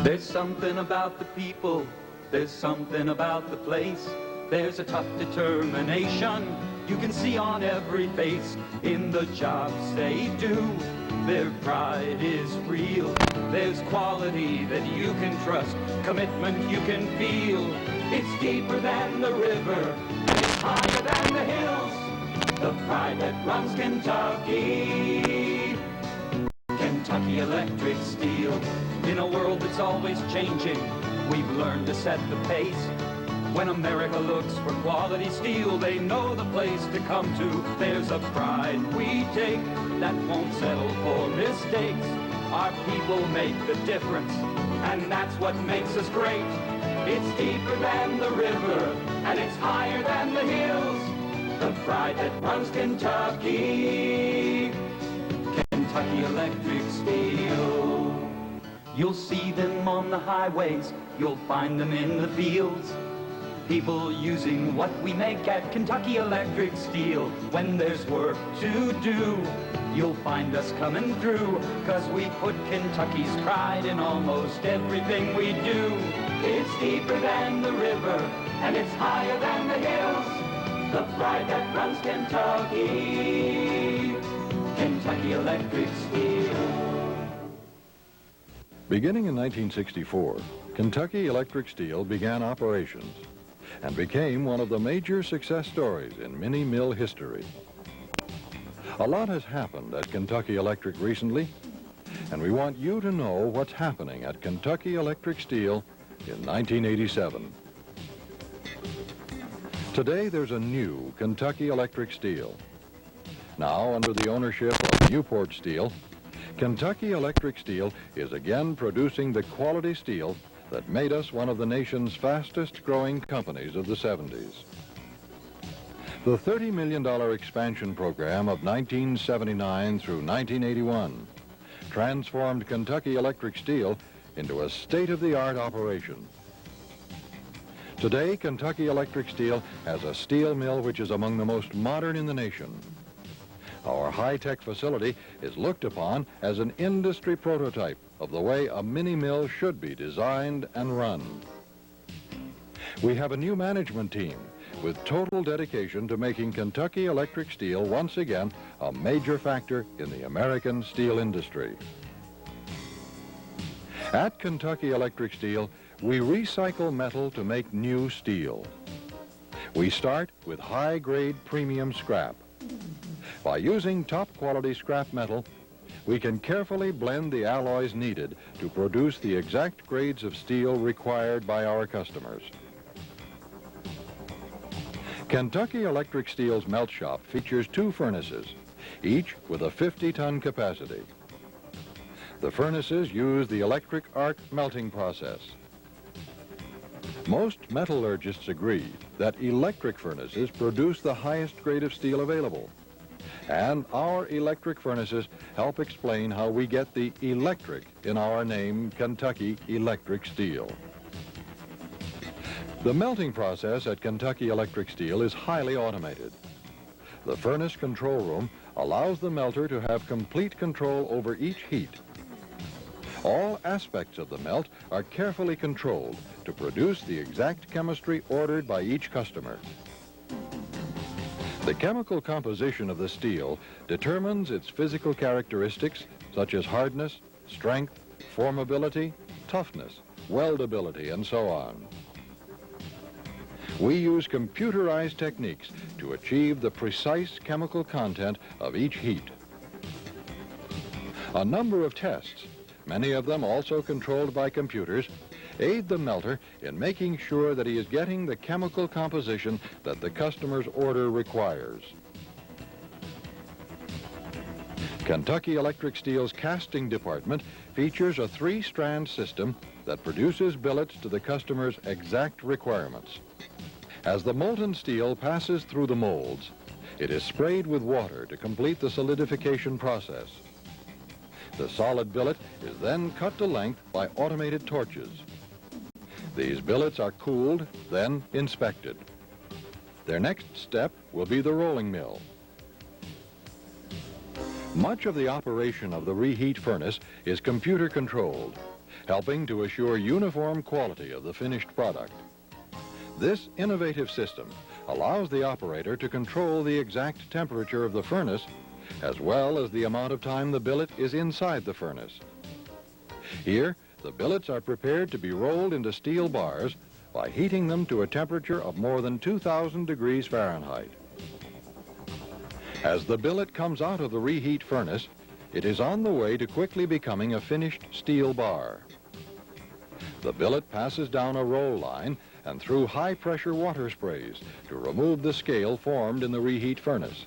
There's something about the people, there's something about the place. There's a tough determination you can see on every face. In the jobs they do, their pride is real. There's quality that you can trust, commitment you can feel. It's deeper than the river, and it's higher than the hills. The pride that runs Kentucky. Kentucky Electric Steel. In a world that's always changing, we've learned to set the pace. When America looks for quality steel, they know the place to come to. There's a pride we take that won't settle for mistakes. Our people make the difference, and that's what makes us great. It's deeper than the river, and it's higher than the hills. The pride that runs Kentucky. Kentucky Electric Steel. You'll see them on the highways, you'll find them in the fields. People using what we make at Kentucky Electric Steel. When there's work to do, you'll find us coming through, 'cause we put Kentucky's pride in almost everything we do. It's deeper than the river, and it's higher than the hills. The pride that runs Kentucky. Kentucky Electric Steel. Beginning in 1964, Kentucky Electric Steel began operations and became one of the major success stories in mini mill history. A lot has happened at Kentucky Electric recently, and we want you to know what's happening at Kentucky Electric Steel in 1987. Today there's a new Kentucky Electric Steel. Now, under the ownership of Newport Steel, Kentucky Electric Steel is again producing the quality steel that made us one of the nation's fastest growing companies of the 70s. The $30 million expansion program of 1979 through 1981 transformed Kentucky Electric Steel into a state-of-the-art operation. Today, Kentucky Electric Steel has a steel mill which is among the most modern in the nation. Our high-tech facility is looked upon as an industry prototype of the way a mini mill should be designed and run. We have a new management team with total dedication to making Kentucky Electric Steel once again a major factor in the American steel industry. At Kentucky Electric Steel, we recycle metal to make new steel. We start with high-grade premium scrap. By using top-quality scrap metal, we can carefully blend the alloys needed to produce the exact grades of steel required by our customers. Kentucky Electric Steel's melt shop features 2 furnaces, each with a 50-ton capacity. The furnaces use the electric arc melting process. Most metallurgists agree that electric furnaces produce the highest grade of steel available. And our electric furnaces help explain how we get the electric in our name, Kentucky Electric Steel. The melting process at Kentucky Electric Steel is highly automated. The furnace control room allows the melter to have complete control over each heat. All aspects of the melt are carefully controlled to produce the exact chemistry ordered by each customer. The chemical composition of the steel determines its physical characteristics such as hardness, strength, formability, toughness, weldability, and so on. We use computerized techniques to achieve the precise chemical content of each heat. A number of tests, many of them also controlled by computers, aid the melter in making sure that he is getting the chemical composition that the customer's order requires. Kentucky Electric Steel's casting department features a 3-strand system that produces billets to the customer's exact requirements. As the molten steel passes through the molds, it is sprayed with water to complete the solidification process. The solid billet is then cut to length by automated torches. These billets are cooled, then inspected. Their next step will be the rolling mill. Much of the operation of the reheat furnace is computer controlled, helping to assure uniform quality of the finished product. This innovative system allows the operator to control the exact temperature of the furnace as well as the amount of time the billet is inside the furnace. Here, the billets are prepared to be rolled into steel bars by heating them to a temperature of more than 2,000 degrees Fahrenheit. As the billet comes out of the reheat furnace, it is on the way to quickly becoming a finished steel bar. The billet passes down a roll line and through high-pressure water sprays to remove the scale formed in the reheat furnace.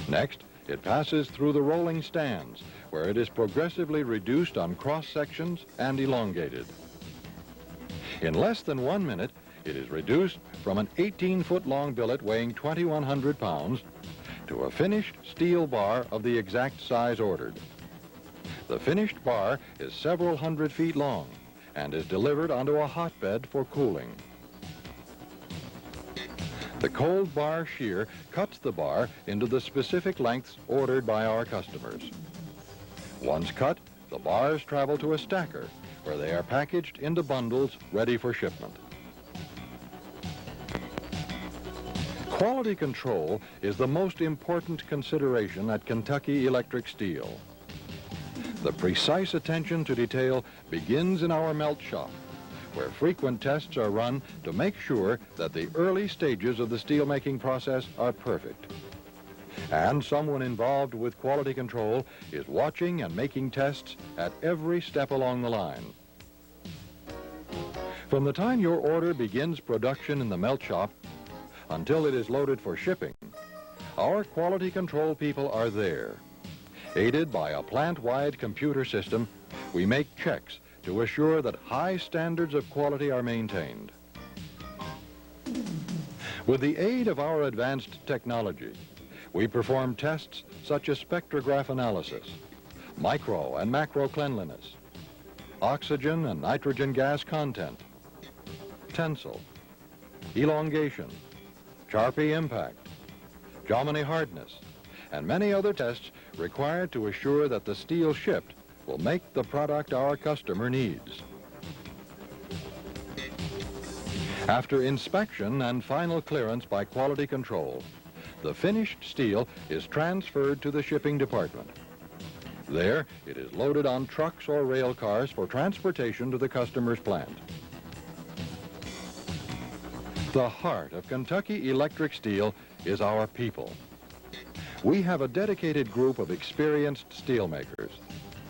Next, it passes through the rolling stands, where it is progressively reduced on cross-sections and elongated. In less than 1 minute, it is reduced from an 18-foot-long billet weighing 2,100 pounds to a finished steel bar of the exact size ordered. The finished bar is several hundred feet long and is delivered onto a hotbed for cooling. The cold bar shear cuts the bar into the specific lengths ordered by our customers. Once cut, the bars travel to a stacker where they are packaged into bundles ready for shipment. Quality control is the most important consideration at Kentucky Electric Steel. The precise attention to detail begins in our melt shop, where frequent tests are run to make sure that the early stages of the steelmaking process are perfect. And someone involved with quality control is watching and making tests at every step along the line. From the time your order begins production in the melt shop until it is loaded for shipping, our quality control people are there. Aided by a plant-wide computer system, we make checks to assure that high standards of quality are maintained. With the aid of our advanced technology, we perform tests such as spectrograph analysis, micro and macro cleanliness, oxygen and nitrogen gas content, tensile, elongation, Charpy impact, Jomini hardness, and many other tests required to assure that the steel shipped will make the product our customer needs. After inspection and final clearance by quality control, the finished steel is transferred to the shipping department. There, it is loaded on trucks or rail cars for transportation to the customer's plant. The heart of Kentucky Electric Steel is our people. We have a dedicated group of experienced steelmakers,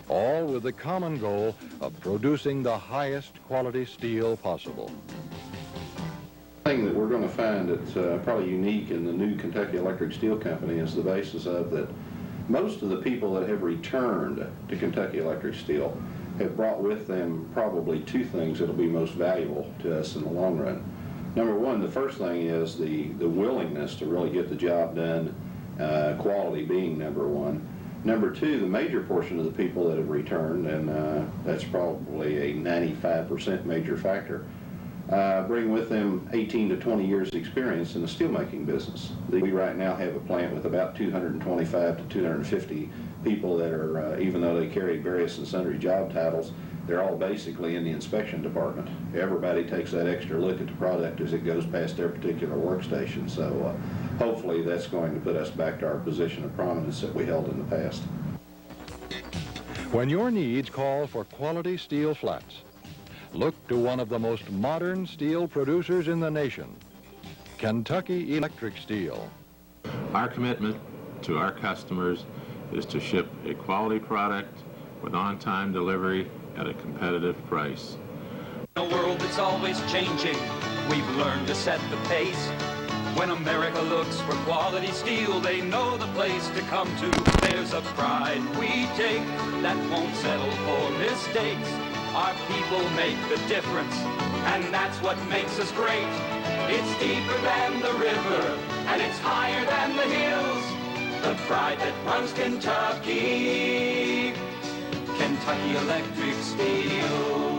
all with the common goal of producing the highest quality steel possible. The thing that we're going to find that's probably unique in the new Kentucky Electric Steel Company is the basis of that most of the people that have returned to Kentucky Electric Steel have brought with them probably two things that will be most valuable to us in the long run. Number one, the first thing is the willingness to really get the job done, quality being number one. Number two, the major portion of the people that have returned, and that's probably a 95% major factor, bring with them 18 to 20 years experience in the steelmaking business. We right now have a plant with about 225 to 250 people that are, even though they carry various and sundry job titles, they're all basically in the inspection department. Everybody takes that extra look at the product as it goes past their particular workstation. So hopefully that's going to put us back to our position of prominence that we held in the past. When your needs call for quality steel flats, look to one of the most modern steel producers in the nation, Kentucky Electric Steel. Our commitment to our customers is to ship a quality product with on-time delivery at a competitive price. In a world that's always changing, we've learned to set the pace. When America looks for quality steel, they know the place to come to. There's a pride we take that won't settle for mistakes. Our people make the difference, and that's what makes us great. It's deeper than the river, and it's higher than the hills. The pride that runs Kentucky, Kentucky Electric Steel.